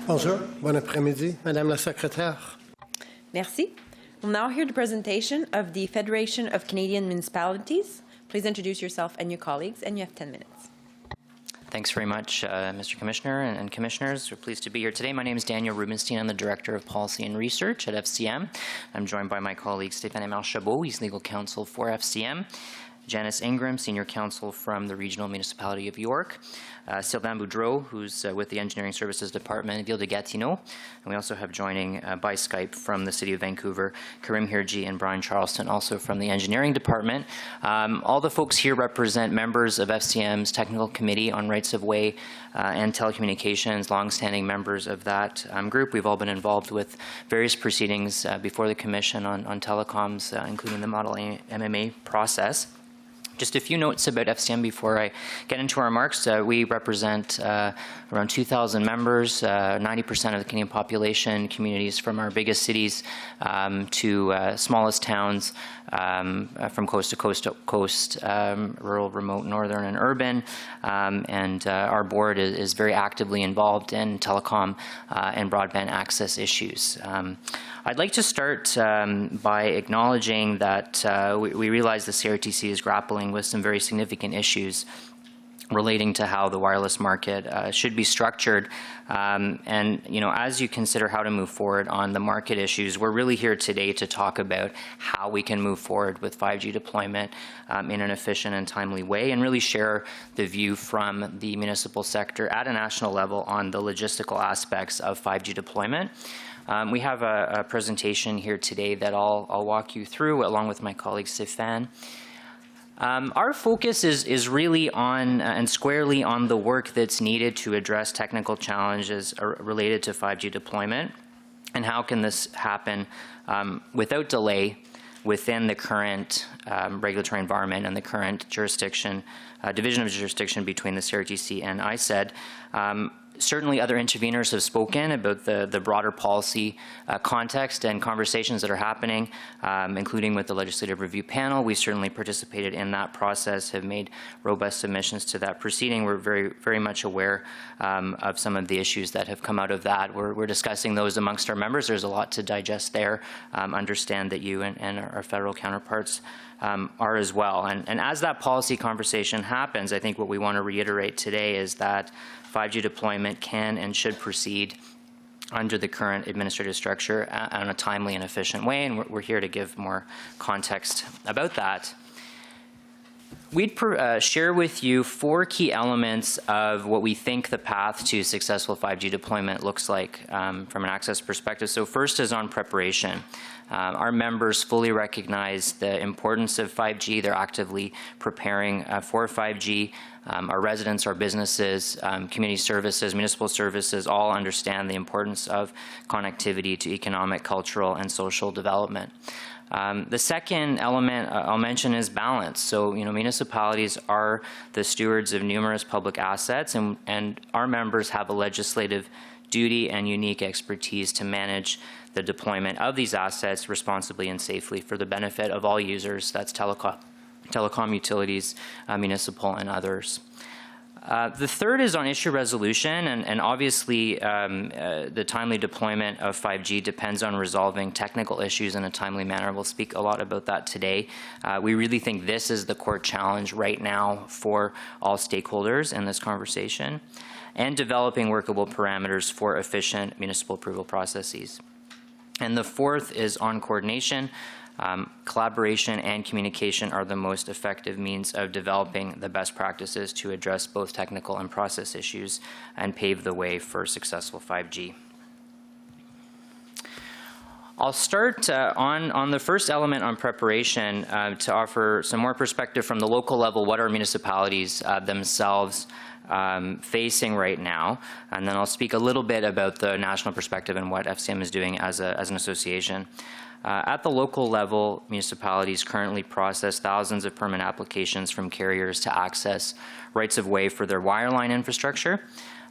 Bonjour, bon après-midi, Madame la Secrétaire. Merci. We'll now hear the presentation of the Federation of Canadian Municipalities. Please introduce yourself and your colleagues, and you have 10 minutes. Thanks very much, Mr. Commissioner and Commissioners. We're pleased to be here today. My name is Daniel Rubenstein. I'm the Director of Policy and Research at FCM. I'm joined by my colleague Stéphane Marchabot. He's Legal Counsel for FCM. Janice Ingram, Senior Counsel from the Regional Municipality of York. Sylvain Boudreau, who's with the Engineering Services Department, Ville de Gatineau. And we also have joining by Skype from the City of Vancouver, Karim Hirji and Brian Charleston, also from the Engineering Department. All the folks here represent members of FCM's Technical Committee on Rights of Way and Telecommunications, longstanding members of that group. We've all been involved with various proceedings before the Commission on telecoms, including the Model A MMA process. Just a few notes about FCM before I get into our remarks. We represent around 2,000 members, 90% of the Canadian population, communities from our biggest cities to smallest towns, from coast to coast, rural, remote, northern, and urban. And our board is very actively involved in telecom and broadband access issues. I'd like to start by acknowledging that we realize the CRTC is grappling with some very significant issues relating to how the wireless market should be structured. And as you consider how to move forward on the market issues, we're really here today to talk about how we can move forward with 5G deployment in an efficient and timely way, and really share the view from the municipal sector at a national level on the logistical aspects of 5G deployment. We have a presentation here today that I'll walk you through along with my colleague Stéphane. Our focus is really on and squarely on the work that's needed to address technical challenges related to 5G deployment, and how can this happen without delay within the current regulatory environment and the current jurisdiction, division of jurisdiction between the CRTC and ISED. Certainly other interveners have spoken about the broader policy context and conversations that are happening, including with the Legislative Review Panel. We certainly participated in that process, have made robust submissions to that proceeding. We're very much aware of some of the issues that have come out of that. We're discussing those amongst our members. There's a lot to digest there. Understand that you and our federal counterparts are as well. And as that policy conversation happens, I think what we want to reiterate today is that 5G deployment can and should proceed under the current administrative structure in a timely and efficient way, and we're here to give more context about that. We'd share with you 4 key elements of what we think the path to successful 5G deployment looks like from an access perspective. So first is on preparation. Our members fully recognize the importance of 5G. They're actively preparing for 5G. Our residents, our businesses, community services, municipal services all understand the importance of connectivity to economic, cultural, and social development. The second element I'll mention is balance. So, municipalities are the stewards of numerous public assets, and our members have a legislative duty and unique expertise to manage the deployment of these assets responsibly and safely for the benefit of all users. That's telecom utilities, municipal, and others. The third is on issue resolution, and obviously the timely deployment of 5G depends on resolving technical issues in a timely manner. We'll speak a lot about that today. We really think this is the core challenge right now for all stakeholders in this conversation, and developing workable parameters for efficient municipal approval processes. And the fourth is on coordination. Collaboration and communication are the most effective means of developing the best practices to address both technical and process issues and pave the way for successful 5G. I'll start on the first element on preparation to offer some more perspective from the local level. What are municipalities themselves facing right now? And then I'll speak a little bit about the national perspective and what FCM is doing as an association. At the local level, municipalities currently process thousands of permit applications from carriers to access rights of way for their wireline infrastructure.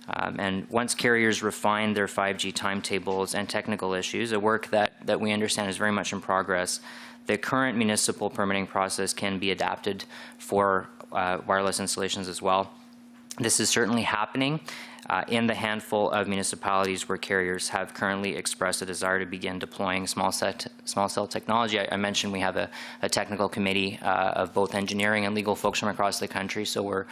And once carriers refine their 5G timetables and technical issues, a work that we understand is very much in progress, the current municipal permitting process can be adapted for wireless installations as well. This is certainly happening in the handful of municipalities where carriers have currently expressed a desire to begin deploying small cell technology. I mentioned we have a technical committee of both engineering and legal folks from across the country, so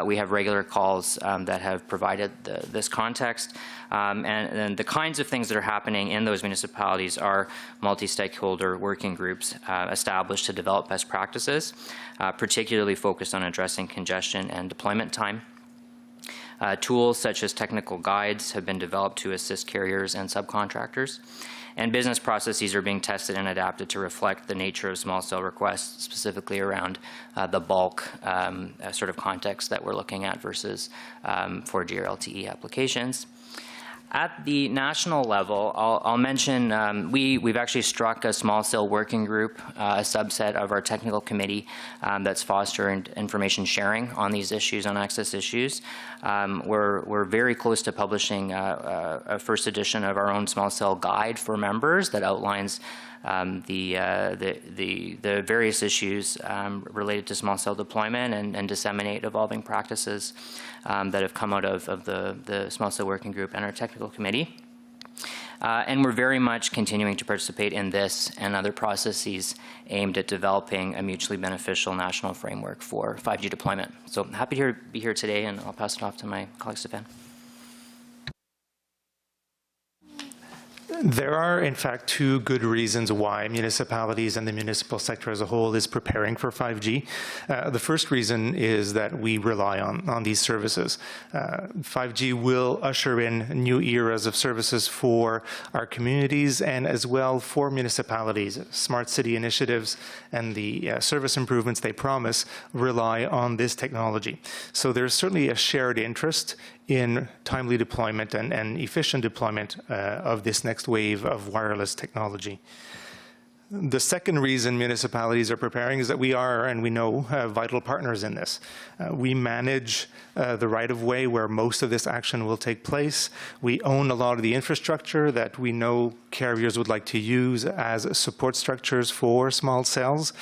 we have regular calls that have provided this context. And the kinds of things that are happening in those municipalities are multi-stakeholder working groups established to develop best practices, particularly focused on addressing congestion and deployment time. Tools such as technical guides have been developed to assist carriers and subcontractors, and business processes are being tested and adapted to reflect the nature of small cell requests, specifically around the bulk sort of context that we're looking at versus 4G or LTE applications. At the national level, I'll mention we've actually struck a small cell working group, a subset of our technical committee that's fostering information sharing on these issues, on access issues. We're very close to publishing a first edition of our own small cell guide for members that outlines the various issues related to small cell deployment and disseminate evolving practices that have come out of the small cell working group and our technical committee. And we're very much continuing to participate in this and other processes aimed at developing a mutually beneficial national framework for 5G deployment. So I'm happy to be here today, and I'll pass it off to my colleague Stefan. There are, in fact, two good reasons why municipalities and the municipal sector as a whole is preparing for 5G. The first reason is that we rely on these services. 5G will usher in new eras of services for our communities and as well for municipalities. Smart city initiatives and the service improvements they promise rely on this technology. So there's certainly a shared interest in timely deployment and efficient deployment of this next wave of wireless technology. The second reason municipalities are preparing is that we are, and we know, vital partners in this. We manage the right-of-way where most of this action will take place. We own a lot of the infrastructure that we know carriers would like to use as support structures for small cells.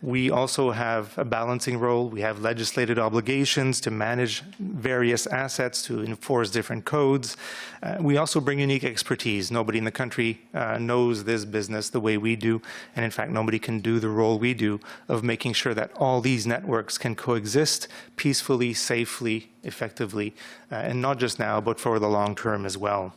We also have a balancing role. We have legislated obligations to manage various assets, to enforce different codes. We also bring unique expertise. Nobody in the country knows this business the way we do. And in fact, nobody can do the role we do of making sure that all these networks can coexist peacefully, safely, effectively, and not just now, but for the long term as well.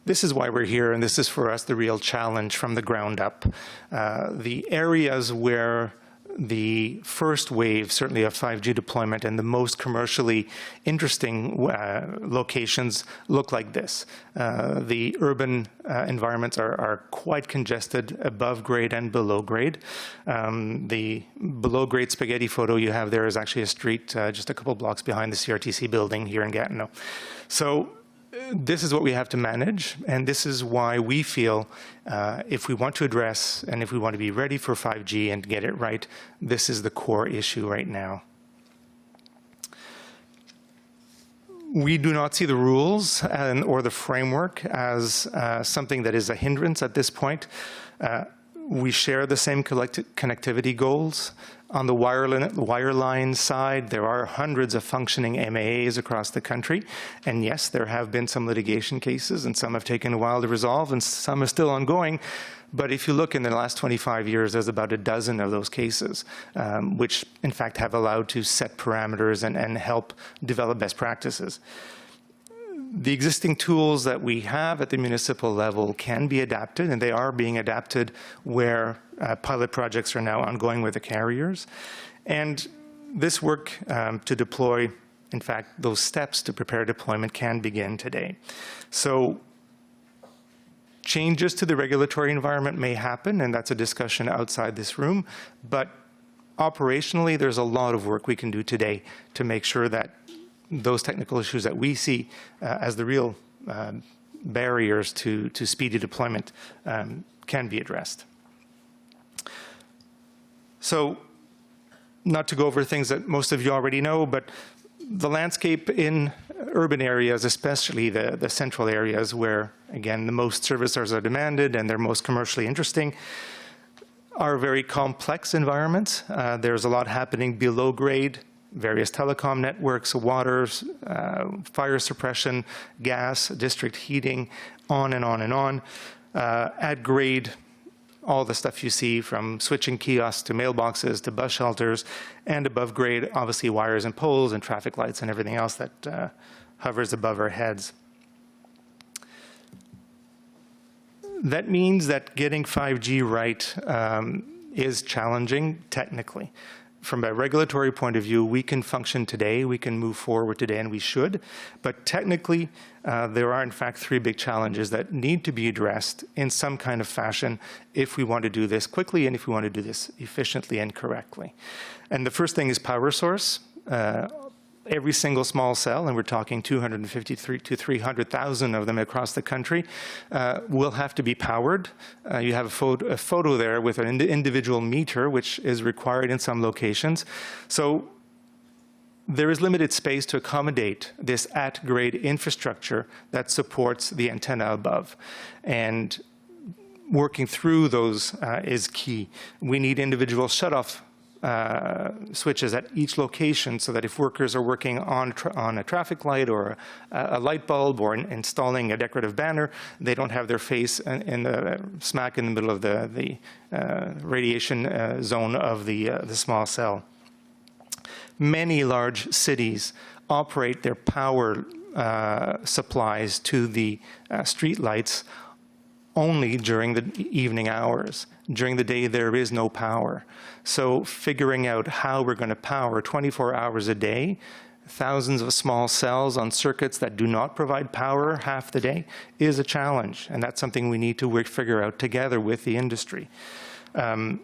This is why we're here, and this is for us the real challenge from the ground up. The areas where the first wave, certainly of 5G deployment, and the most commercially interesting locations look like this. The urban environments are quite congested, above grade and below grade. The below grade spaghetti photo you have there is actually a street just a couple blocks behind the CRTC building here in Gatineau. So this is what we have to manage, and this is why we feel if we want to address and if we want to be ready for 5G and get it right, this is the core issue right now. We do not see the rules or the framework as something that is a hindrance at this point. We share the same connectivity goals. On the wireline side, there are hundreds of functioning MAAs across the country. And yes, there have been some litigation cases, and some have taken a while to resolve, and some are still ongoing. But if you look in the last 25 years, there's about a dozen of those cases, which in fact have allowed to set parameters and help develop best practices. The existing tools that we have at the municipal level can be adapted, and they are being adapted where pilot projects are now ongoing with the carriers. And this work to deploy, in fact, those steps to prepare deployment can begin today. So changes to the regulatory environment may happen, and that's a discussion outside this room, but operationally, there's a lot of work we can do today to make sure that those technical issues that we see as the real barriers to speedy deployment can be addressed. So, not to go over things that most of you already know, but the landscape in urban areas, especially the central areas where, again, the most services are demanded and they're most commercially interesting, are very complex environments. There's a lot happening below grade, various telecom networks, water, fire suppression, gas, district heating, on and on and on. At grade, all the stuff you see from switching kiosks to mailboxes to bus shelters, and above grade, obviously wires and poles and traffic lights and everything else that hovers above our heads. That means that getting 5G right is challenging technically. From a regulatory point of view, we can function today, we can move forward today, and we should. But technically, there are in fact 3 big challenges that need to be addressed in some kind of fashion if we want to do this quickly and if we want to do this efficiently and correctly. And the first thing is power source. Every single small cell, and we're talking 253 to 300,000 of them across the country, will have to be powered. You have a photo there with an individual meter, which is required in some locations. So there is limited space to accommodate this at-grade infrastructure that supports the antenna above. And working through those is key. We need individual shutoff switches at each location so that if workers are working on a traffic light or a light bulb or installing a decorative banner, they don't have their face smack in the middle of the radiation zone of the small cell. Many large cities operate their power supplies to the street lights only during the evening hours. During the day, there is no power. So figuring out how we're going to power 24 hours a day, thousands of small cells on circuits that do not provide power half the day is a challenge. And that's something we need to figure out together with the industry. And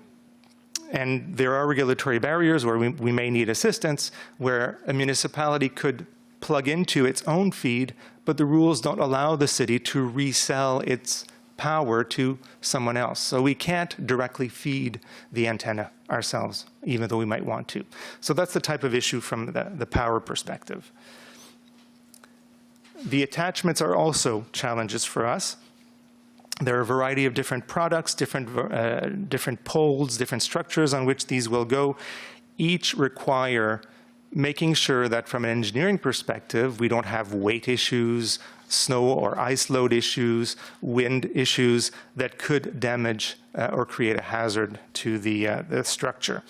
there are regulatory barriers where we may need assistance, where a municipality could plug into its own feed, but the rules don't allow the city to resell its power to someone else. So we can't directly feed the antenna ourselves, even though we might want to. So that's the type of issue from the power perspective. The attachments are also challenges for us. There are a variety of different products, different poles, different structures on which these will go. Each require making sure that from an engineering perspective, we don't have weight issues, snow or ice load issues, wind issues that could damage or create a hazard to the structure.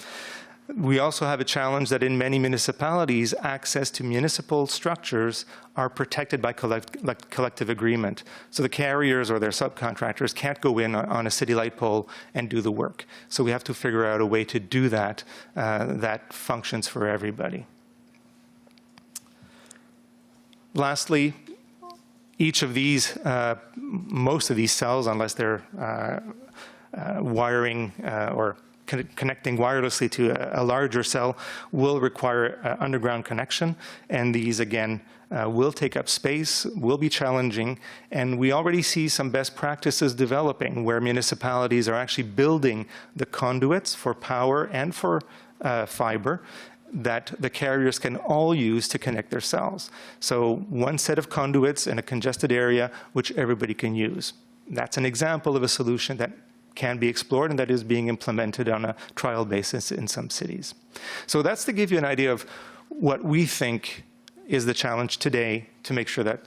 We also have a challenge that in many municipalities, access to municipal structures are protected by collective agreement. So the carriers or their subcontractors can't go in on a city light pole and do the work. So we have to figure out a way to do that that functions for everybody. Lastly, each of these, most of these cells, unless they're wiring or connecting wirelessly to a larger cell, will require underground connection. And these, again, will take up space, will be challenging. And we already see some best practices developing where municipalities are actually building the conduits for power and for fiber that the carriers can all use to connect their cells. So one set of conduits in a congested area which everybody can use. That's an example of a solution that can be explored and that is being implemented on a trial basis in some cities. So that's to give you an idea of what we think is the challenge today to make sure that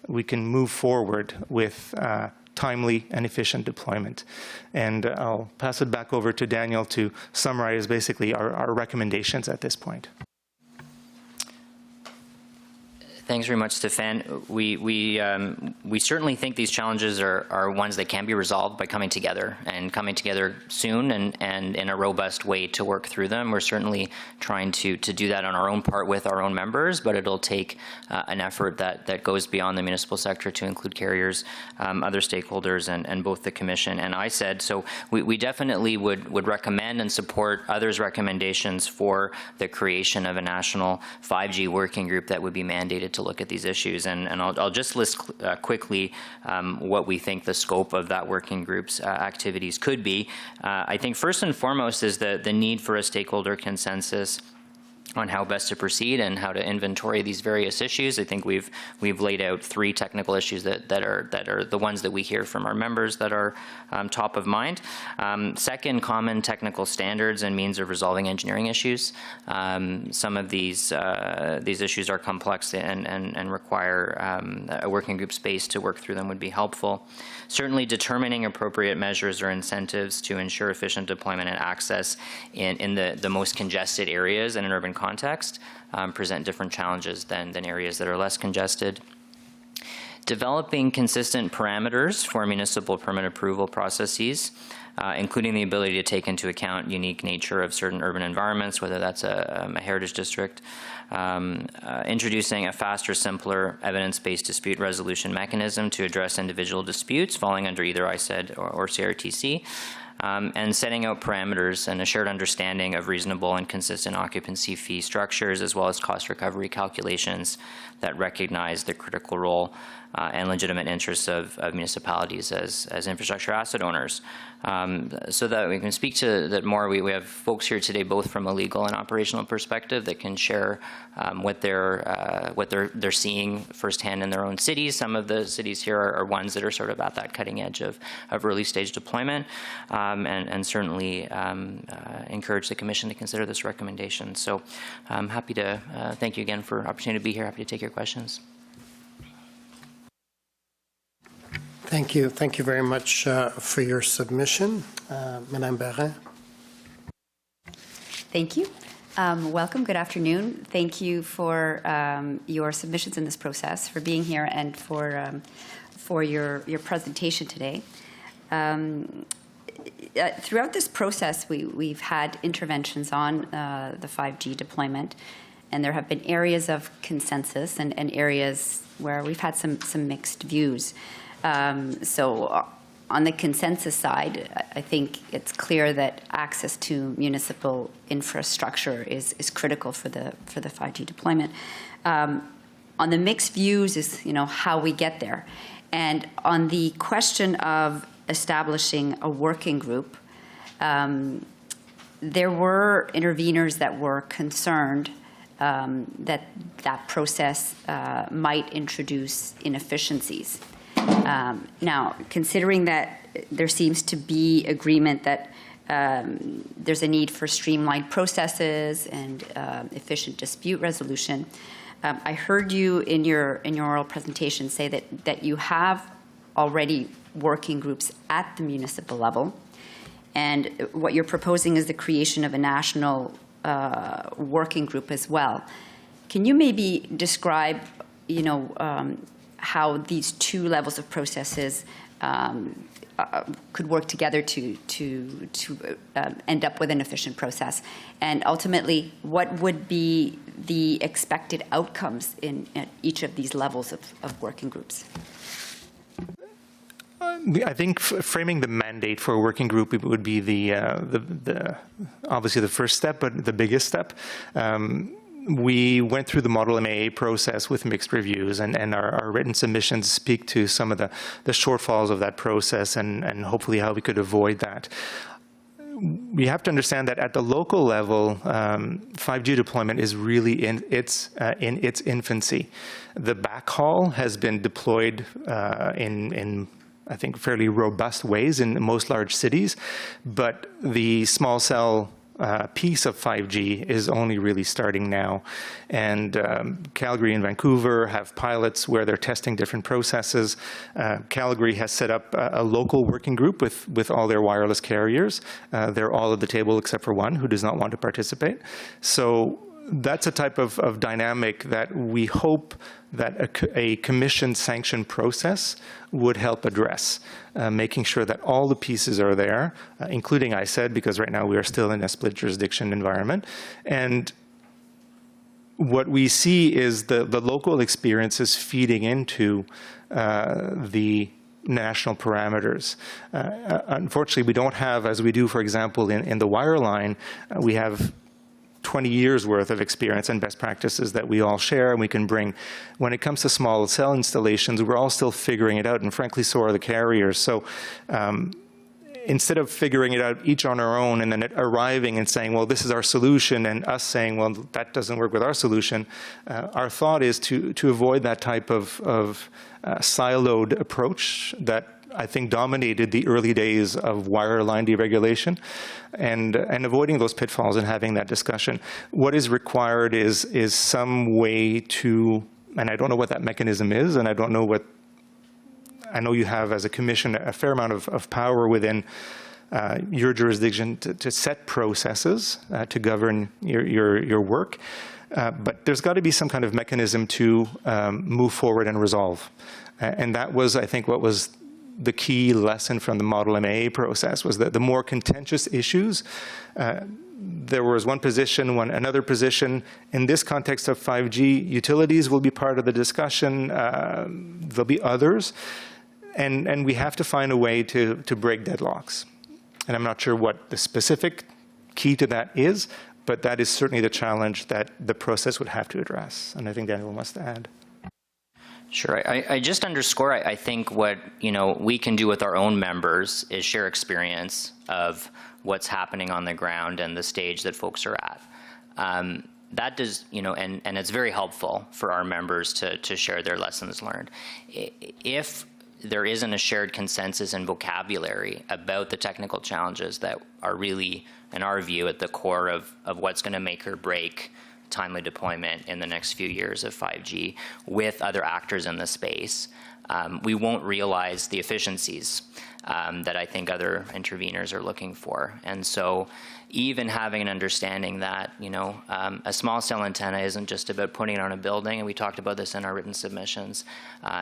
we can move forward with timely and efficient deployment. And I'll pass it back over to Daniel to summarize basically our recommendations at this point. Thanks very much, Stéphane. We certainly think these challenges are ones that can be resolved by coming together soon and in a robust way to work through them. We're certainly trying to do that on our own part with our own members, but it'll take an effort that goes beyond the municipal sector to include carriers, other stakeholders, and both the Commission and ISED. So we definitely would recommend and support others' recommendations for the creation of a national 5G working group that would be mandated to look at these issues. And I'll just list quickly what we think the scope of that working group's activities could be. I think first and foremost is the need for a stakeholder consensus on how best to proceed and how to inventory these various issues. I think we've laid out 3 technical issues that are the ones that we hear from our members that are top of mind. Second, common technical standards and means of resolving engineering issues. Some of these issues are complex and require a working group space to work through them would be helpful. Certainly, determining appropriate measures or incentives to ensure efficient deployment and access in the most congested areas in an urban context present different challenges than areas that are less congested. Developing consistent parameters for municipal permit approval processes, including the ability to take into account unique nature of certain urban environments, whether that's a heritage district. Introducing a faster, simpler, evidence-based dispute resolution mechanism to address individual disputes falling under either ISED or CRTC. And setting out parameters and a shared understanding of reasonable and consistent occupancy fee structures, as well as cost recovery calculations that recognize the critical role and legitimate interests of municipalities as infrastructure asset owners. So that we can speak to that more, we have folks here today both from a legal and operational perspective that can share what they're seeing firsthand in their own cities. Some of the cities here are ones that are sort of at that cutting edge of early stage deployment, and certainly encourage the Commission to consider this recommendation. So I'm happy to thank you again for the opportunity to be here. Happy to take your questions. Thank you. Thank you very much for your submission. Madame Barin. Thank you. Welcome. Good afternoon. Thank you for your submissions in this process, for being here, and for your presentation today. Throughout this process, we've had interventions on the 5G deployment, and there have been areas of consensus and areas where we've had some mixed views. So on the consensus side, I think it's clear that access to municipal infrastructure is critical for the 5G deployment. On the mixed views is how we get there, and on the question of establishing a working group, there were interveners that were concerned that process might introduce inefficiencies. Now, considering that there seems to be agreement that there's a need for streamlined processes and efficient dispute resolution, I heard you in your oral presentation say that you have already working groups at the municipal level, and what you're proposing is the creation of a national working group as well. Can you maybe describe, how these two levels of processes could work together to end up with an efficient process, and ultimately, what would be the expected outcomes in each of these levels of working groups? I think framing the mandate for a working group would be the obviously the first step, but the biggest step. We went through the Model MAA process with mixed reviews, and our written submissions speak to some of the shortfalls of that process and hopefully how we could avoid that. We have to understand that at the local level, 5G deployment is really in its infancy. The backhaul has been deployed in I think fairly robust ways in most large cities, but the small cell piece of 5G is only really starting now. And Calgary and Vancouver have pilots where they're testing different processes. Calgary has set up a local working group with all their wireless carriers. They're all at the table except for one who does not want to participate. So that's a type of dynamic that we hope that a commission-sanctioned process would help address, making sure that all the pieces are there, including ISED, because right now we are still in a split jurisdiction environment. And what we see is the local experiences feeding into the national parameters. Unfortunately, we don't have, as we do, for example, in the wireline, we have 20 years worth of experience and best practices that we all share and we can bring. When it comes to small cell installations, we're all still figuring it out, and frankly, so are the carriers. So instead of figuring it out each on our own and then arriving and saying, well, this is our solution, and us saying, well, that doesn't work with our solution, our thought is to avoid that type of siloed approach that I think dominated the early days of wireline deregulation, and avoiding those pitfalls and having that discussion. What is required is some way to, and I don't know what that mechanism is, and I don't know what, I know you have as a commission a fair amount of power within your jurisdiction to set processes to govern your work. But there's got to be some kind of mechanism to move forward and resolve. And that was, I think, what was the key lesson from the Model MAA process, was that the more contentious issues, there was one position, another position. In this context of 5G, utilities will be part of the discussion. There'll be others. And we have to find a way to break deadlocks. And I'm not sure what the specific key to that is, but that is certainly the challenge that the process would have to address. And I think Daniel wants to add. Sure. I just underscore, I think what we can do with our own members is share experience of what's happening on the ground and the stage that folks are at. That does, and it's very helpful for our members to share their lessons learned. If there isn't a shared consensus and vocabulary about the technical challenges that are really, in our view, at the core of what's going to make or break timely deployment in the next few years of 5G with other actors in the space, we won't realize the efficiencies that I think other interveners are looking for. And so even having an understanding that, a small cell antenna isn't just about putting it on a building, and we talked about this in our written submissions.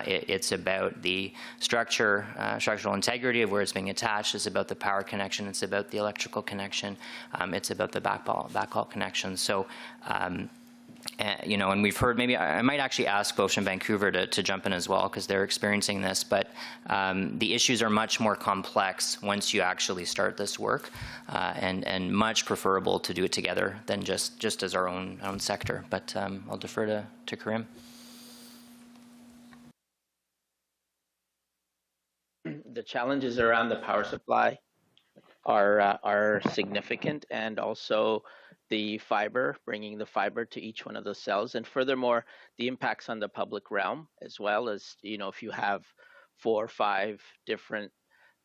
It's about the structural integrity of where it's being attached. It's about the power connection. It's about the electrical connection. It's about the backhaul connection. So, and we've heard, maybe I might actually ask folks from Vancouver to jump in as well, because they're experiencing this, but the issues are much more complex once you actually start this work, and much preferable to do it together than just as our own sector. But I'll defer to Karim. The challenges around the power supply are significant, and also the fiber, bringing the fiber to each one of those cells, and furthermore, the impacts on the public realm, as well as, if you have 4 or 5 different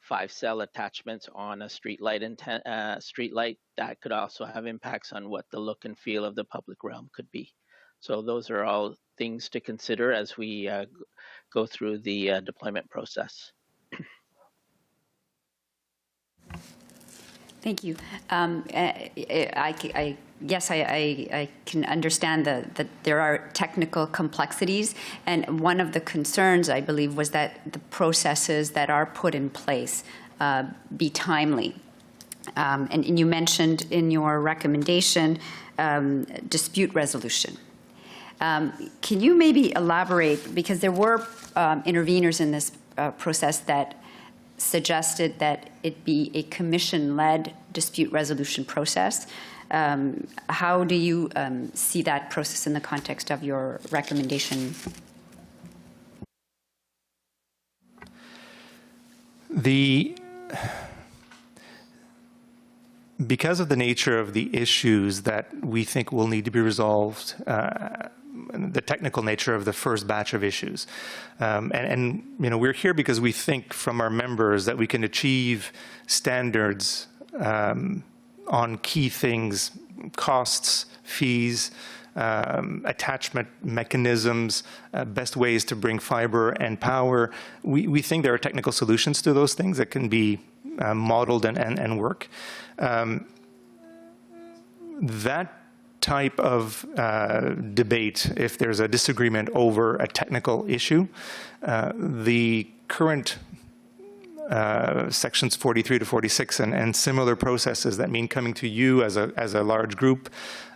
5-cell attachments on a street light, that could also have impacts on what the look and feel of the public realm could be. So those are all things to consider as we go through the deployment process. Thank you. Yes, I can understand that there are technical complexities, and one of the concerns, I believe, was that the processes that are put in place be timely. And you mentioned in your recommendation dispute resolution. Can you maybe elaborate, because there were interveners in this process that suggested that it be a commission-led dispute resolution process. How do you see that process in the context of your recommendation? Because of the nature of the issues that we think will need to be resolved, the technical nature of the first batch of issues. And we're here because we think from our members that we can achieve standards on key things, costs, fees, attachment mechanisms, best ways to bring fiber and power. We think there are technical solutions to those things that can be modeled and work. That type of debate, if there's a disagreement over a technical issue, the current sections 43 to 46 and similar processes that mean coming to you as a large group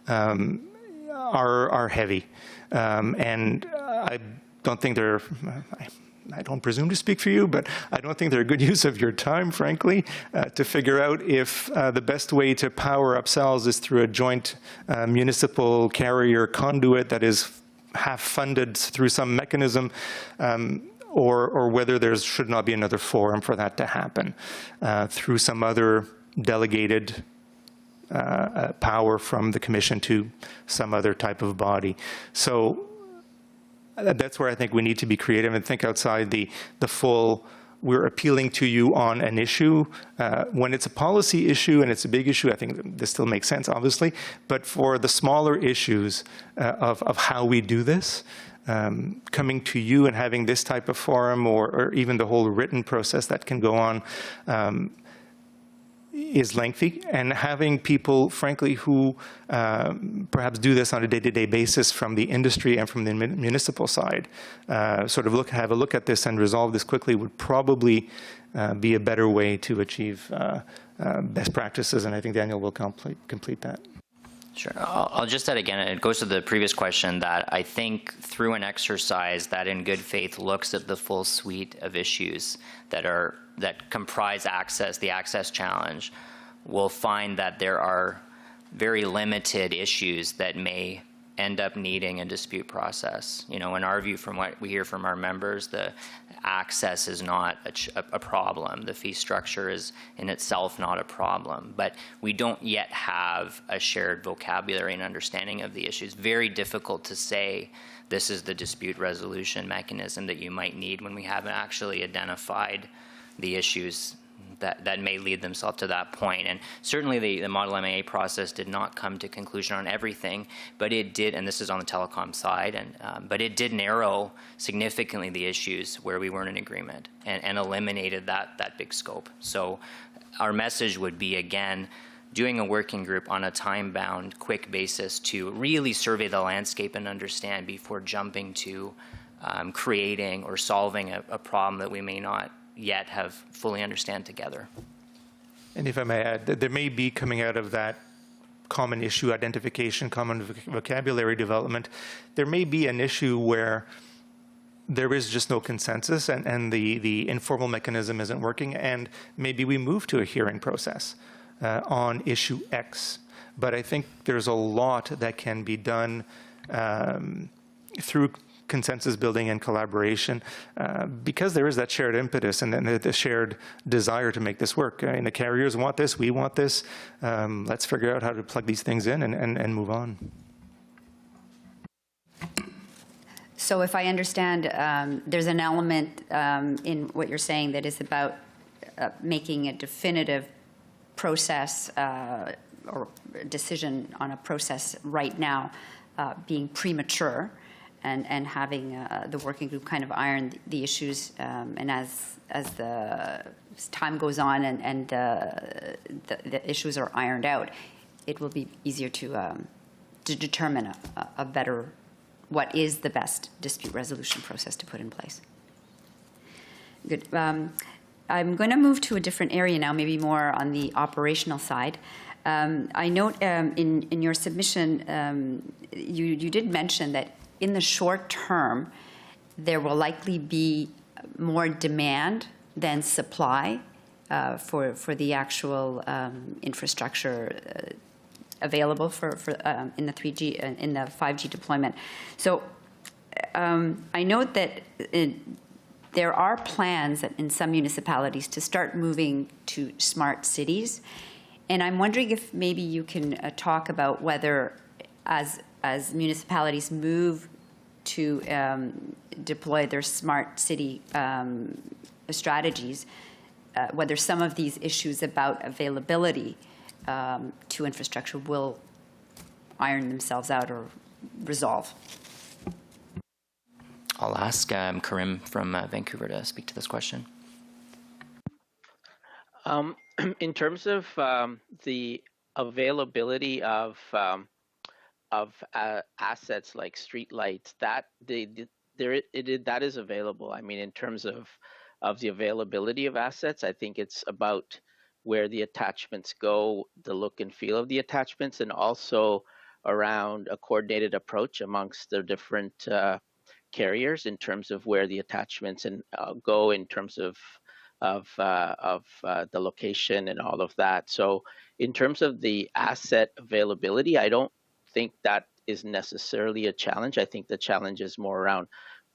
are heavy. And I don't think they're, I don't presume to speak for you, but I don't think they're a good use of your time, frankly, to figure out if the best way to power up cells is through a joint municipal carrier conduit that is half funded through some mechanism. or whether there should not be another forum for that to happen through some other delegated power from the Commission to some other type of body. So that's where I think we need to be creative and think outside the full, we're appealing to you on an issue. When it's a policy issue and it's a big issue, I think this still makes sense, obviously. But for the smaller issues of how we do this, coming to you and having this type of forum or even the whole written process that can go on is lengthy, and having people, frankly, who perhaps do this on a day-to-day basis from the industry and from the municipal side, sort of have a look at this and resolve this quickly would probably be a better way to achieve best practices, and I think Daniel will complete that. Sure. I'll just add again, it goes to the previous question that I think through an exercise that in good faith looks at the full suite of issues that comprise access, the access challenge, we'll find that there are very limited issues that may end up needing a dispute process. You know, in our view, from what we hear from our members, the access is not a problem. The fee structure is in itself not a problem, but we don't yet have a shared vocabulary and understanding of the issues. Very difficult to say this is the dispute resolution mechanism that you might need when we haven't actually identified the issues that may lead themselves to that point. And certainly the Model MAA process did not come to conclusion on everything, but it did, and this is on the telecom side, but it did narrow significantly the issues where we weren't in agreement and eliminated that big scope. So our message would be, again, doing a working group on a time-bound, quick basis to really survey the landscape and understand before jumping to creating or solving a problem that we may not yet have fully understand together. And if I may add, there may be coming out of that common issue identification, common vocabulary development, there may be an issue where there is just no consensus and the informal mechanism isn't working, and maybe we move to a hearing process on issue X. But I think there's a lot that can be done through consensus building and collaboration because there is that shared impetus and then the shared desire to make this work. And the carriers want this, we want this. Let's figure out how to plug these things in and move on. So if I understand, there's an element in what you're saying that is about making a definitive process or decision on a process right now being premature, and having the working group kind of iron the issues, and as the time goes on and the issues are ironed out, it will be easier to determine a better, what is the best dispute resolution process to put in place. Good. I'm going to move to a different area now, maybe more on the operational side. I note in your submission, you did mention that in the short term, there will likely be more demand than supply for the actual infrastructure available for in the 3G in the 5G deployment. So I note that there are plans in some municipalities to start moving to smart cities, and I'm wondering if maybe you can talk about whether as municipalities move to deploy their smart city strategies, whether some of these issues about availability to infrastructure will iron themselves out or resolve. I'll ask Karim from Vancouver to speak to this question. In terms of the availability of assets like streetlights, that that is available. I mean, in terms of the availability of assets, I think it's about where the attachments go, the look and feel of the attachments, and also around a coordinated approach amongst the different carriers in terms of where the attachments go in terms of the location and all of that. So in terms of the asset availability, I don't think that is necessarily a challenge. I think the challenge is more around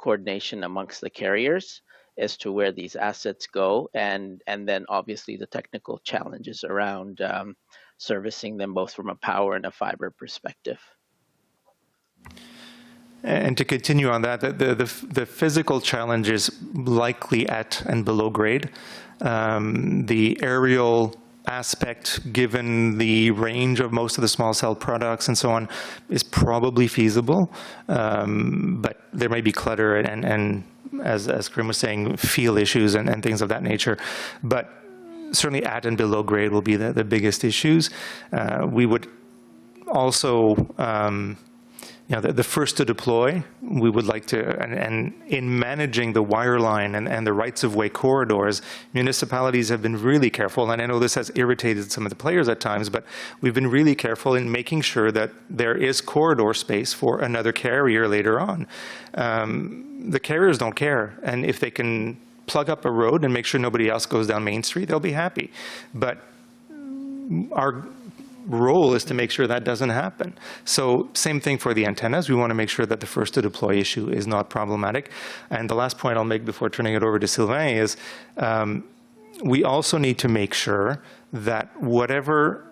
coordination amongst the carriers as to where these assets go, and then obviously the technical challenges around servicing them both from a power and a fiber perspective. And to continue on that, the physical challenge is likely at and below grade. The aerial aspect, given the range of most of the small cell products and so on, is probably feasible. But there may be clutter and as Karim was saying, feel issues and things of that nature. But certainly at and below grade will be the biggest issues. We would also, the first to deploy, we would like to, and in managing the wireline and the rights-of-way corridors, municipalities have been really careful, and I know this has irritated some of the players at times, but we've been really careful in making sure that there is corridor space for another carrier later on. The carriers don't care, and if they can plug up a road and make sure nobody else goes down Main Street, they'll be happy. But our role is to make sure that doesn't happen. So same thing for the antennas. We want to make sure that the first to deploy issue is not problematic. And the last point I'll make before turning it over to Sylvain is we also need to make sure that whatever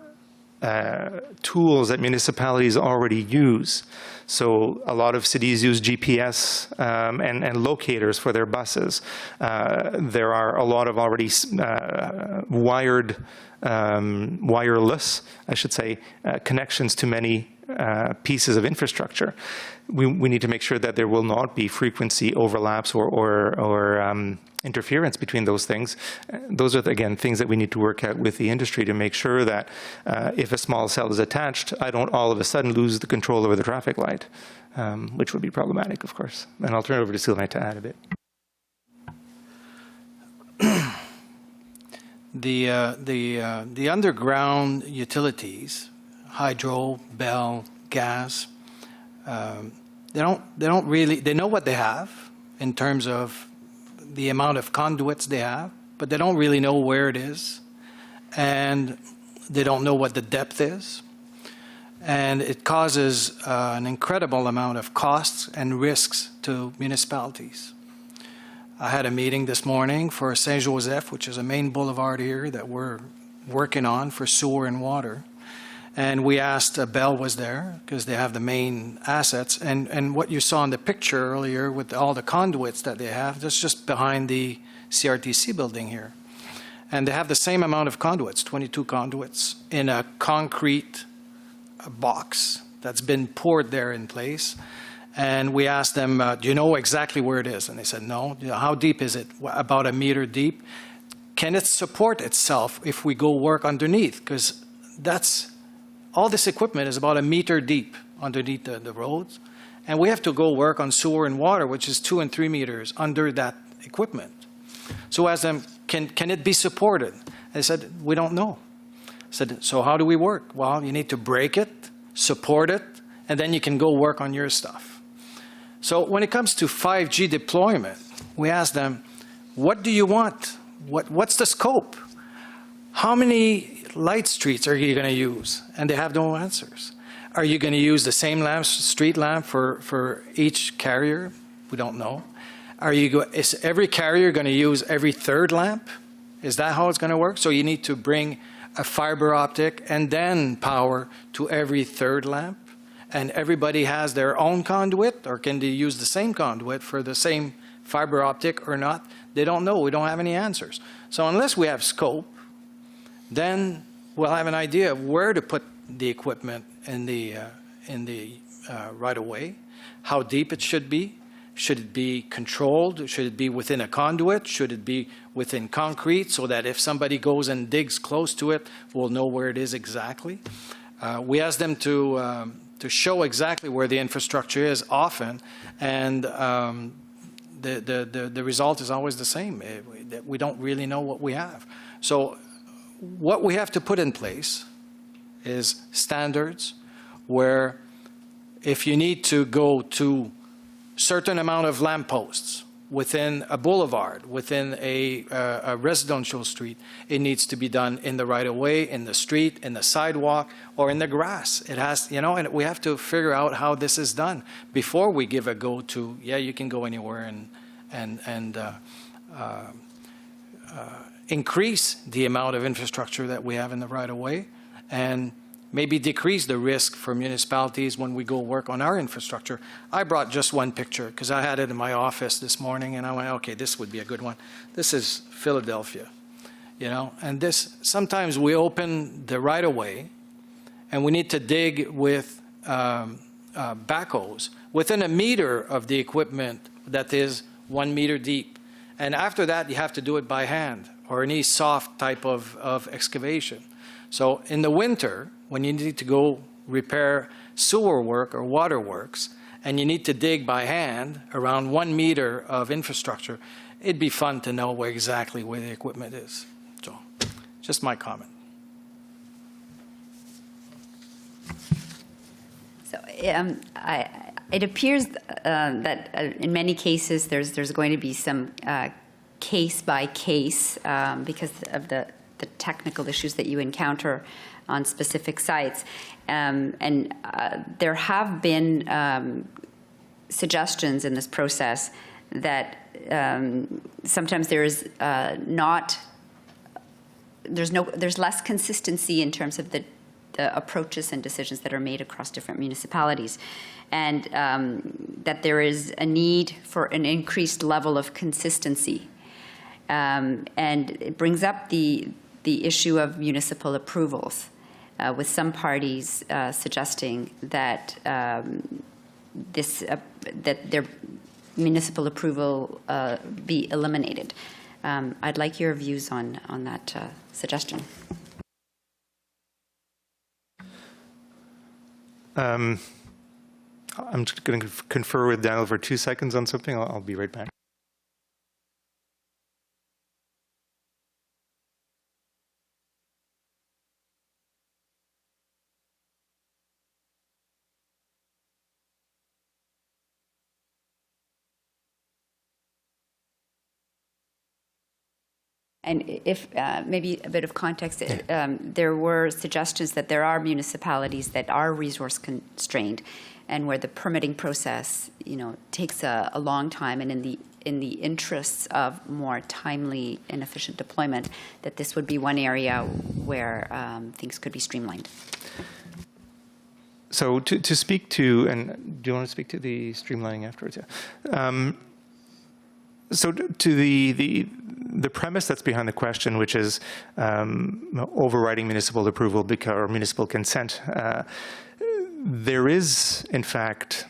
tools that municipalities already use. So a lot of cities use GPS and locators for their buses. There are a lot of already wireless, I should say, connections to many pieces of infrastructure. We need to make sure that there will not be frequency overlaps or interference between those things. Those are, again, things that we need to work out with the industry to make sure that if a small cell is attached, I don't all of a sudden lose the control over the traffic light, which would be problematic, of course. And I'll turn it over to Sylvain to add a bit. The underground utilities, hydro, Bell, gas, they know what they have in terms of the amount of conduits they have, but they don't really know where it is, and they don't know what the depth is, and it causes an incredible amount of costs and risks to municipalities. I had a meeting this morning for Saint Joseph, which is a main boulevard here that we're working on for sewer and water. And we asked, Bell was there, because they have the main assets. And what you saw in the picture earlier with all the conduits that they have, that's just behind the CRTC building here. And they have the same amount of conduits, 22 conduits, in a concrete box that's been poured there in place. And we asked them, do you know exactly where it is? And they said, no. How deep is it? About a meter deep. Can it support itself if we go work underneath? Because all this equipment is about a meter deep underneath the roads. And we have to go work on sewer and water, which is 2 and 3 meters under that equipment. So I asked them, can it be supported? They said, we don't know. I said, so how do we work? Well, you need to break it, support it, and then you can go work on your stuff. So when it comes to 5G deployment, we asked them, what do you want? What's the scope? How many light streets are you going to use? And they have no answers. Are you going to use the same street lamp for each carrier? We don't know. Is every carrier going to use every third lamp? Is that how it's going to work? So you need to bring a fiber optic and then power to every third lamp? And everybody has their own conduit, or can they use the same conduit for the same fiber optic or not? They don't know. We don't have any answers. So unless we have scope, then we'll have an idea of where to put the equipment in the right-of-way, how deep it should be. Should it be controlled? Should it be within a conduit? Should it be within concrete so that if somebody goes and digs close to it, we'll know where it is exactly? We asked them to show exactly where the infrastructure is often, and the result is always the same. We don't really know what we have. So what we have to put in place is standards where if you need to go to certain amount of lampposts, within a boulevard, within a residential street. It needs to be done in the right-of-way, in the street, in the sidewalk, or in the grass. It has, and we have to figure out how this is done before we give a go to, yeah, you can go anywhere and increase the amount of infrastructure that we have in the right-of-way, and maybe decrease the risk for municipalities when we go work on our infrastructure. I brought just one picture because I had it in my office this morning, and I went, okay, this would be a good one. This is Philadelphia, and this, sometimes we open the right-of-way, and we need to dig with backhoes within a meter of the equipment that is 1 meter deep. And after that, you have to do it by hand or any soft type of excavation. So in the winter, when you need to go repair sewer work or water works, and you need to dig by hand around 1 meter of infrastructure, it'd be fun to know exactly where the equipment is. So, just my comment. So it appears that in many cases there's going to be some case by case because of the technical issues that you encounter on specific sites. And there have been suggestions in this process that sometimes there's less consistency in terms of the approaches and decisions that are made across different municipalities, and that there is a need for an increased level of consistency. And it brings up the issue of municipal approvals, with some parties suggesting that that their municipal approval be eliminated. I'd like your views on that suggestion. I'm just going to confer with Daniel for 2 seconds on something. I'll be right back. And if maybe a bit of context, there were suggestions that there are municipalities that are resource constrained, and where the permitting process, takes a long time, and in the interests of more timely and efficient deployment, that this would be one area where things could be streamlined. So to speak to, and do you want to speak to the streamlining afterwards? Yeah. So to the premise that's behind the question, which is overriding municipal approval or municipal consent, there is, in fact,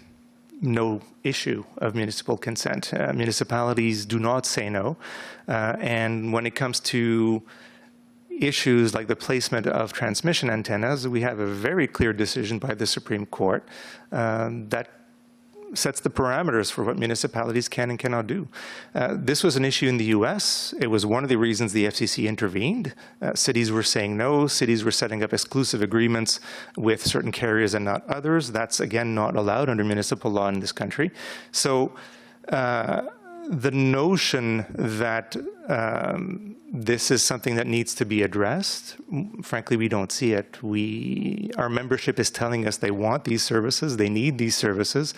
no issue of municipal consent. Municipalities do not say no. And when it comes to issues like the placement of transmission antennas, we have a very clear decision by the Supreme Court that sets the parameters for what municipalities can and cannot do. This was an issue in the US. It was one of the reasons the FCC intervened. Cities were saying no. Cities were setting up exclusive agreements with certain carriers and not others. That's, again, not allowed under municipal law in this country. So the notion that this is something that needs to be addressed, frankly, we don't see it. Our membership is telling us they want these services, they need these services,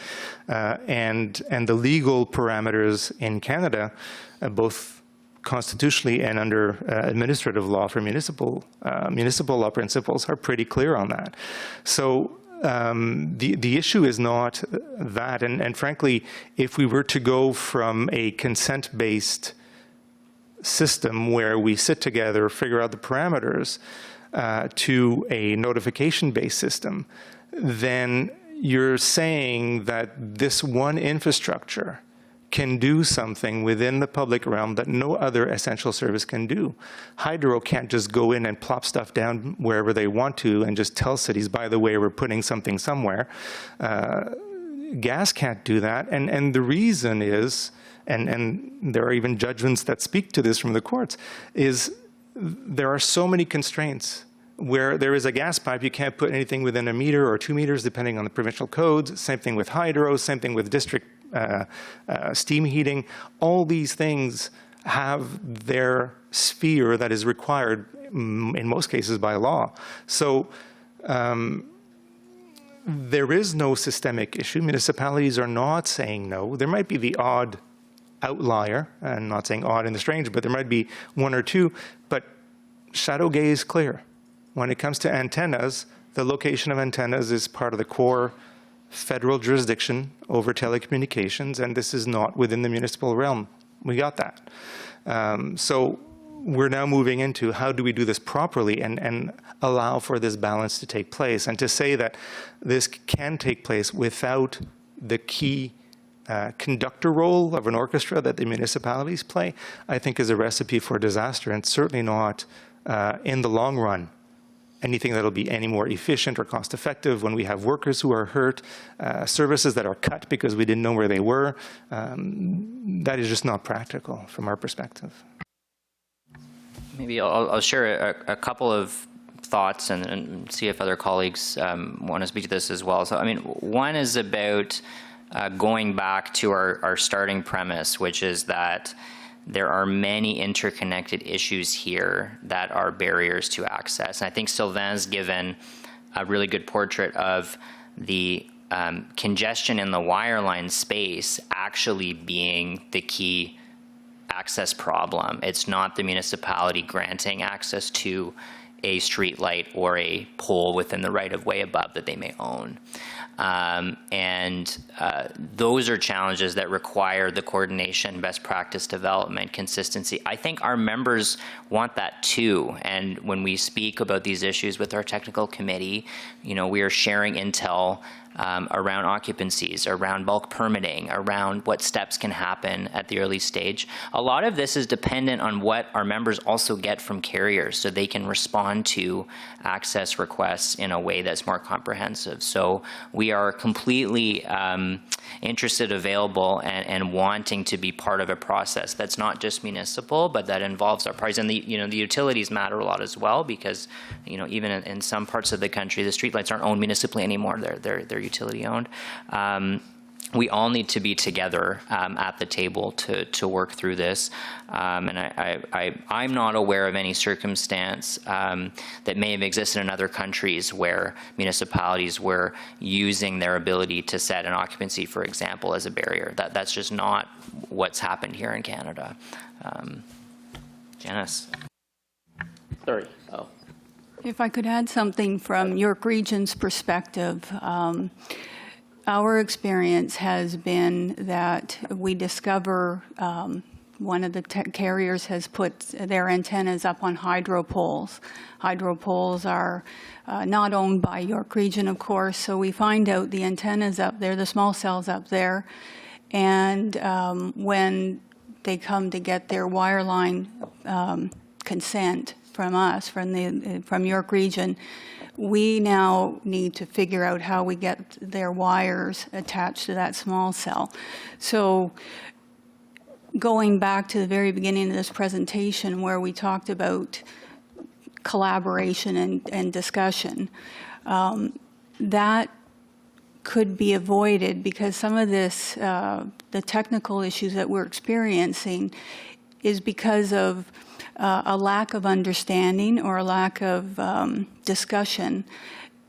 and the legal parameters in Canada, both constitutionally and under administrative law for municipal law principles, are pretty clear on that. So the issue is not that, and frankly, if we were to go from a consent-based system where we sit together, figure out the parameters, to a notification-based system, then you're saying that this one infrastructure can do something within the public realm that no other essential service can do. Hydro can't just go in and plop stuff down wherever they want to and just tell cities, by the way, we're putting something somewhere. Gas can't do that, and the reason is, and there are even judgments that speak to this from the courts, is there are so many constraints. Where there is a gas pipe, you can't put anything within 1 meter or 2 meters, depending on the provincial codes. Same thing with hydro, same thing with district steam heating. All these things have their sphere that is required in most cases by law. So there is no systemic issue. Municipalities are not saying no. There might be the odd outlier, and not saying odd in the strange, but there might be one or two, but shadow gaze clear. When it comes to antennas, the location of antennas is part of the core federal jurisdiction over telecommunications, and this is not within the municipal realm. We got that. So we're now moving into how do we do this properly and allow for this balance to take place. And to say that this can take place without the key conductor role of an orchestra that the municipalities play, I think is a recipe for disaster, and certainly not in the long run anything that'll be any more efficient or cost effective when we have workers who are hurt, services that are cut because we didn't know where they were. That is just not practical from our perspective. Maybe I'll share a couple of thoughts and see if other colleagues want to speak to this as well. So, I mean, one is about going back to our starting premise, which is that there are many interconnected issues here that are barriers to access. And I think Sylvain's given a really good portrait of the congestion in the wireline space actually being the key access problem. It's not the municipality granting access to a street light or a pole within the right-of-way above that they may own. Those are challenges that require the coordination, best practice development, consistency. I think our members want that too. And when we speak about these issues with our technical committee, you know, we are sharing intel around occupancies, around bulk permitting, around what steps can happen at the early stage. A lot of this is dependent on what our members also get from carriers, so they can respond to access requests in a way that's more comprehensive. So we are completely interested, available, and wanting to be part of a process that's not just municipal, but that involves our parties. And the utilities matter a lot as well, because even in some parts of the country, the streetlights aren't owned municipally anymore; they're utility owned. We all need to be together at the table to work through this. And I'm not aware of any circumstance that may have existed in other countries where municipalities were using their ability to set an occupancy, for example, as a barrier. That's just not what's happened here in Canada. Janice. Sorry. Oh. If I could add something from York Region's perspective, our experience has been that we discover one of the carriers has put their antennas up on hydro poles. Hydro poles are not owned by York Region, of course, so we find out the antennas up there, the small cells up there, and when they come to get their wireline consent from us, from York Region, we now need to figure out how we get their wires attached to that small cell. So going back to the very beginning of this presentation where we talked about collaboration and discussion, that could be avoided because some of this, the technical issues that we're experiencing is because of a lack of understanding or a lack of discussion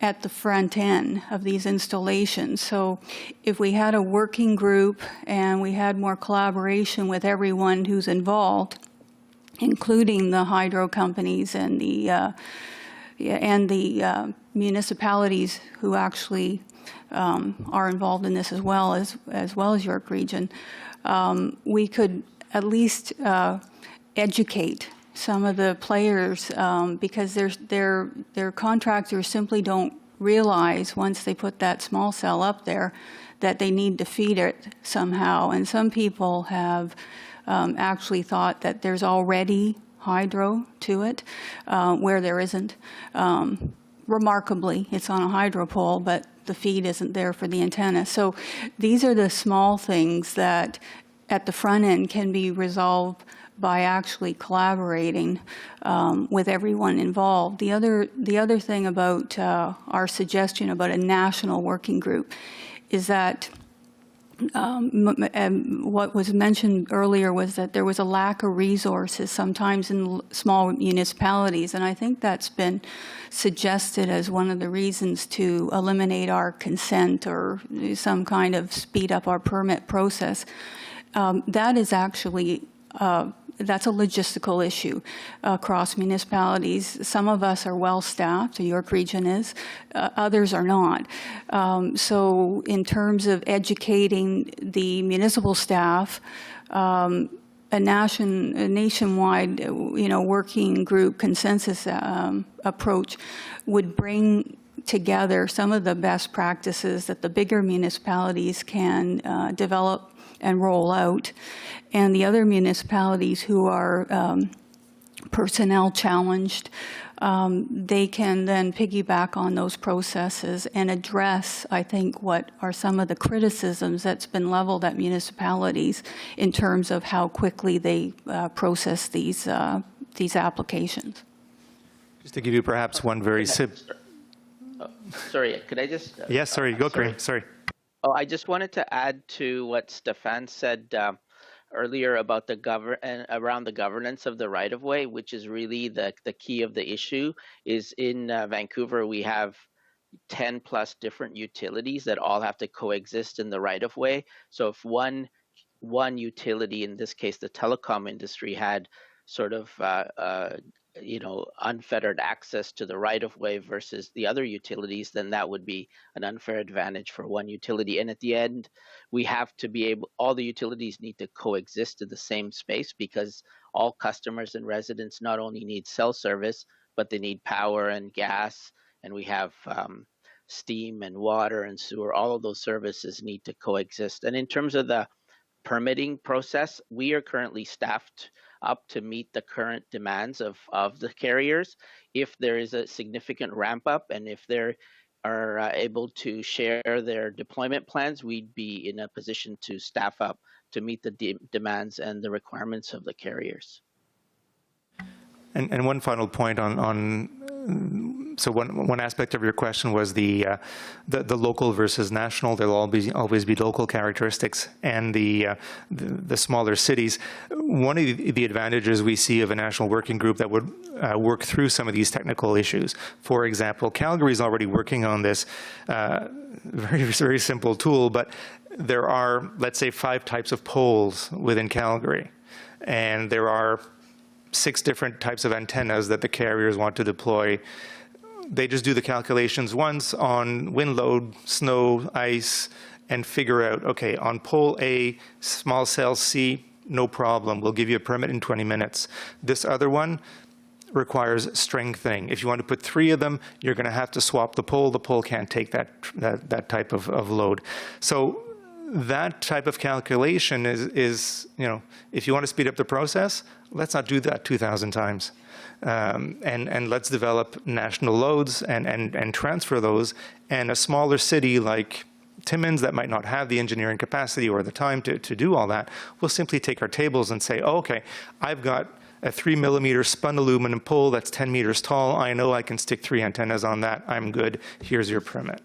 at the front end of these installations. So if we had a working group and we had more collaboration with everyone who's involved, including the hydro companies and the municipalities who actually are involved in this as well as York Region, we could at least educate some of the players because their contractors simply don't realize once they put that small cell up there that they need to feed it somehow. And some people have actually thought that there's already hydro to it where there isn't. Remarkably, it's on a hydro pole, but the feed isn't there for the antenna. So these are the small things that at the front end can be resolved by actually collaborating with everyone involved. The other thing about our suggestion about a national working group is that and what was mentioned earlier was that there was a lack of resources sometimes in small municipalities, and I think that's been suggested as one of the reasons to eliminate our consent or some kind of speed up our permit process. That is actually that's a logistical issue across municipalities. Some of us are well-staffed, the York Region is, others are not. So in terms of educating the municipal staff, a nationwide, working group consensus approach would bring together some of the best practices that the bigger municipalities can develop and roll out, and the other municipalities who are personnel challenged, they can then piggyback on those processes and address, I think, what are some of the criticisms that's been leveled at municipalities in terms of how quickly they process these applications. Just to give you perhaps one very Sorry, could I just? Yes, sorry, go, Kareem, sorry. Oh, I just wanted to add to what Stefan said earlier about around the governance of the right-of-way, which is really the key of the issue. Is in Vancouver we have 10 plus different utilities that all have to coexist in the right-of-way. So if one utility, in this case the telecom industry, had sort of unfettered access to the right-of-way versus the other utilities, then that would be an unfair advantage for one utility. And at the end, we have to be able, all the utilities need to coexist in the same space, because all customers and residents not only need cell service, but they need power and gas, and we have steam and water and sewer. All of those services need to coexist. And in terms of the permitting process, we are currently staffed up to meet the current demands of the carriers. If there is a significant ramp up and if they are able to share their deployment plans, we'd be in a position to staff up to meet the demands and the requirements of the carriers. And one final point so one aspect of your question was the local versus national. There'll always be local characteristics, and the smaller cities. One of the advantages we see of a national working group that would work through some of these technical issues. For example, Calgary is already working on this very, very simple tool, but there are, let's say, 5 types of poles within Calgary, and there are 6 different types of antennas that the carriers want to deploy. They just do the calculations once on wind load, snow, ice, and figure out, okay, on pole A, small cell C, no problem. We'll give you a permit in 20 minutes. This other one requires strengthening. If you want to put 3 of them, you're going to have to swap the pole. The pole can't take that type of load. So that type of calculation is, if you want to speed up the process, let's not do that 2,000 times. And let's develop national loads and transfer those. And a smaller city like Timmins that might not have the engineering capacity or the time to do all that, we'll simply take our tables and say, oh, okay, I've got a 3mm spun aluminum pole that's 10 meters tall. I know I can stick 3 antennas on that. I'm good. Here's your permit.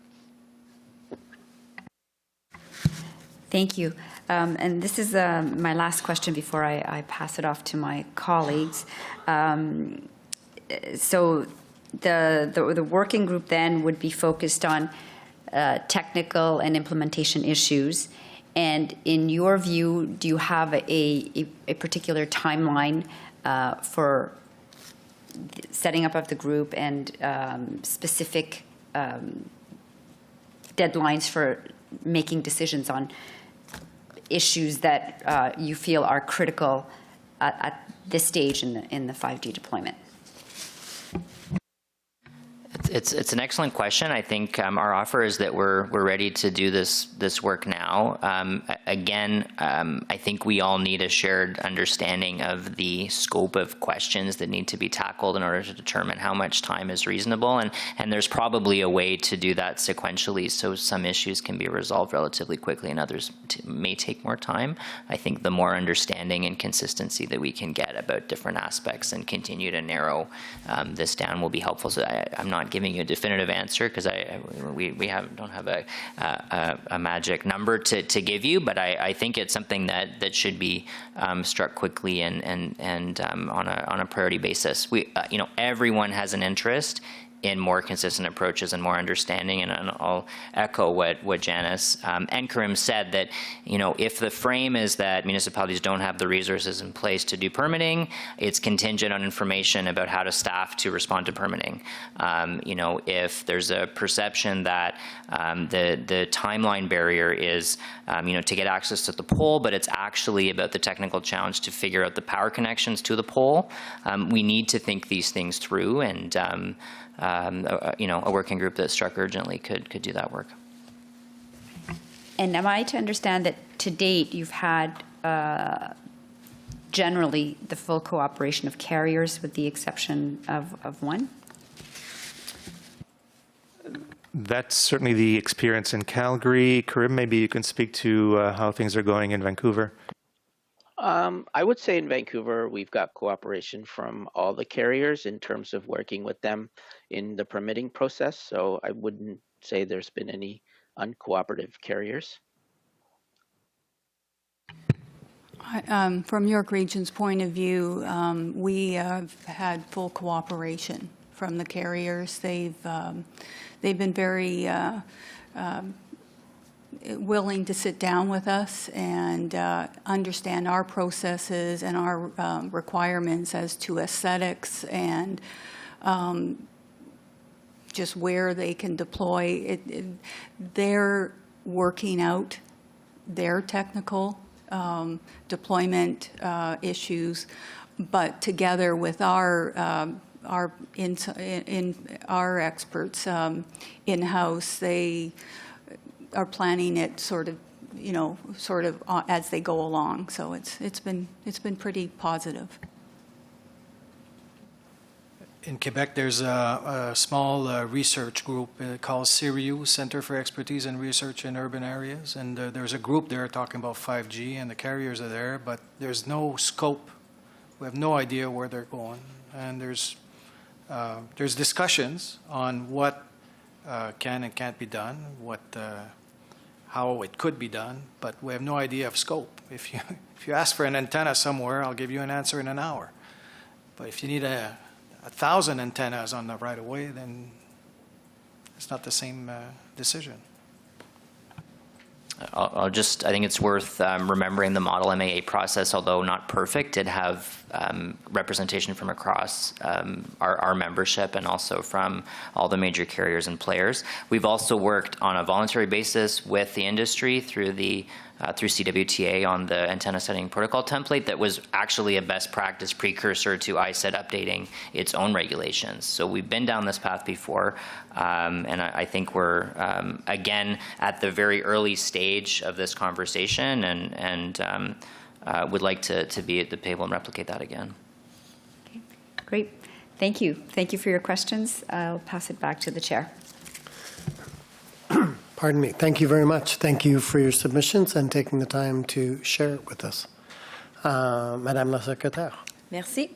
Thank you. And this is my last question before I pass it off to my colleagues. So the working group then would be focused on technical and implementation issues. And in your view, do you have a particular timeline for setting up of the group and specific deadlines for making decisions on issues that you feel are critical at this stage in the 5G deployment? It's an excellent question. I think our offer is that we're ready to do this work now. Again, I think we all need a shared understanding of the scope of questions that need to be tackled in order to determine how much time is reasonable. And there's probably a way to do that sequentially, so some issues can be resolved relatively quickly and others may take more time. I think the more understanding and consistency that we can get about different aspects and continue to narrow this down will be helpful. So I'm not giving giving you a definitive answer because we don't have a magic number to give you, but I think it's something that should be struck quickly and on a priority basis. Everyone has an interest in more consistent approaches and more understanding. And I'll echo what Janice and Karim said, that if the frame is that municipalities don't have the resources in place to do permitting, it's contingent on information about how to staff to respond to permitting. If there's a perception that the timeline barrier is to get access to the pole, but it's actually about the technical challenge to figure out the power connections to the pole, we need to think these things through, and a working group that's struck urgently could do that work. And am I to understand that to date you've had generally the full cooperation of carriers with the exception of one? That's certainly the experience in Calgary. Karim, maybe you can speak to how things are going in Vancouver. I would say in Vancouver, we've got cooperation from all the carriers in terms of working with them in the permitting process. So I wouldn't say there's been any uncooperative carriers. From York Region's point of view, we have had full cooperation from the carriers. They've been very willing to sit down with us and understand our processes and our requirements as to aesthetics and just where they can deploy. They're working out their technical deployment issues, but together with our experts in-house, they are planning it sort of as they go along. So it's been pretty positive. In Quebec, there's a small research group called CRTC, Center for Expertise and Research in Urban Areas, and there's a group there talking about 5G, and the carriers are there, but there's no scope. We have no idea where they're going, and there's discussions on what can and can't be done, how it could be done, but we have no idea of scope. If you ask for an antenna somewhere, I'll give you an answer in an hour. But if you need 1,000 antennas on the right of way, then it's not the same decision. I think it's worth remembering the model MAA process, although not perfect, did have representation from across our membership and also from all the major carriers and players. We've also worked on a voluntary basis with the industry through CWTA on the antenna setting protocol template that was actually a best practice precursor to ISED updating its own regulations. So we've been down this path before, and I think we're, again, at the very early stage of this conversation, and would like to be at the table and replicate that again. Okay. Great. Thank you. Thank you for your questions. I'll pass it back to the chair. Pardon me. Thank you very much. Thank you for your submissions and taking the time to share it with us. Madame la Secrétaire. Merci.